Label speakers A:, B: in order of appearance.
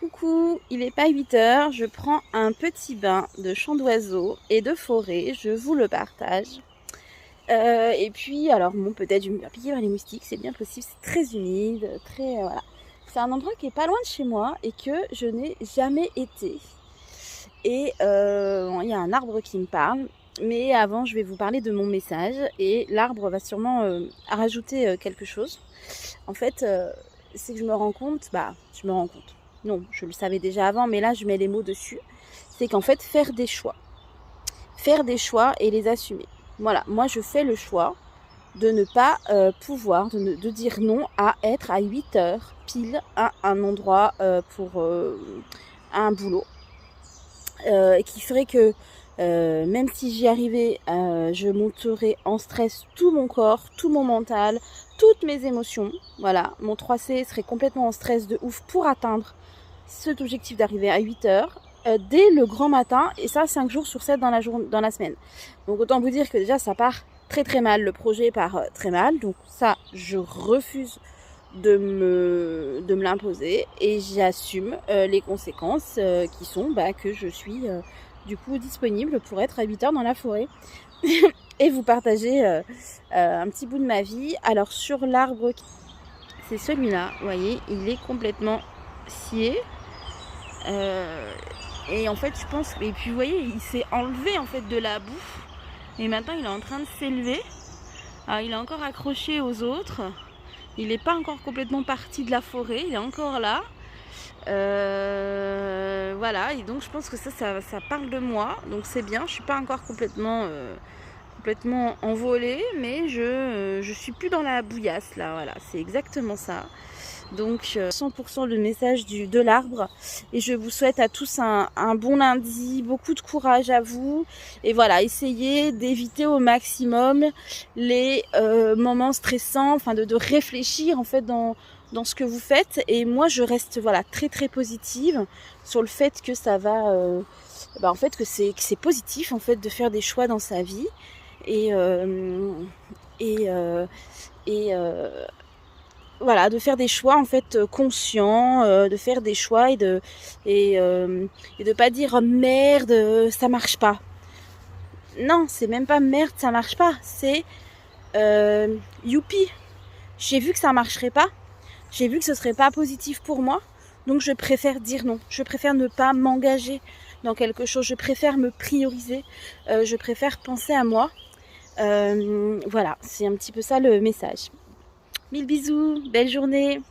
A: Coucou, il n'est pas 8 heures, je prends un petit bain de chant d'oiseaux et de forêt, je vous le partage. Et puis, alors bon, peut-être je vais me faire piquer par les moustiques, c'est bien possible, c'est très humide, très... voilà. C'est un endroit qui est pas loin de chez moi et que je n'ai jamais été. Et il y a un arbre qui me parle, mais avant je vais vous parler de mon message et l'arbre va sûrement rajouter quelque chose. En fait, c'est que je me rends compte, non, je le savais déjà avant, mais là je mets les mots dessus, c'est qu'en fait faire des choix et les assumer. Voilà, moi je fais le choix de ne pas pouvoir, de dire non à être à 8 heures pile à un endroit pour un boulot. Qui ferait que même si j'y arrivais, je monterais en stress tout mon corps, tout mon mental, toutes mes émotions. Voilà, mon 3C serait complètement en stress de ouf pour atteindre cet objectif d'arriver à 8 heures dès le grand matin, et ça 5 jours sur 7 dans la semaine. Donc autant vous dire que déjà ça part très très mal, le projet part très mal, donc ça je refuse de me l'imposer et j'assume les conséquences qui sont que je suis du coup disponible pour être à 8 heures dans la forêt et vous partager un petit bout de ma vie. Alors sur l'arbre, c'est celui-là, vous voyez, il est complètement scié et en fait je pense, et puis vous voyez, il s'est enlevé en fait de la boue et maintenant il est en train de s'élever. Alors, il est encore accroché aux autres. Il n'est pas encore complètement parti de la forêt, il est encore là. Voilà, et donc je pense que ça parle de moi. Donc c'est bien, je ne suis pas encore complètement envolée, mais je suis plus dans la bouillasse là. Voilà, c'est exactement ça. Donc 100% le message de l'arbre, et je vous souhaite à tous un bon lundi, beaucoup de courage à vous, et voilà, essayez d'éviter au maximum les moments stressants, enfin de réfléchir en fait dans ce que vous faites. Et moi je reste voilà très très positive sur le fait que ça va en fait que c'est positif en fait de faire des choix dans sa vie et voilà, de faire des choix en fait conscients, de faire des choix et de pas dire merde ça marche pas. Non, c'est même pas merde ça marche pas, c'est youpi, j'ai vu que ça marcherait pas, j'ai vu que ce serait pas positif pour moi, donc je préfère dire non, je préfère ne pas m'engager dans quelque chose, je préfère me prioriser, je préfère penser à moi. Voilà, c'est un petit peu ça le message. Mille bisous, belle journée.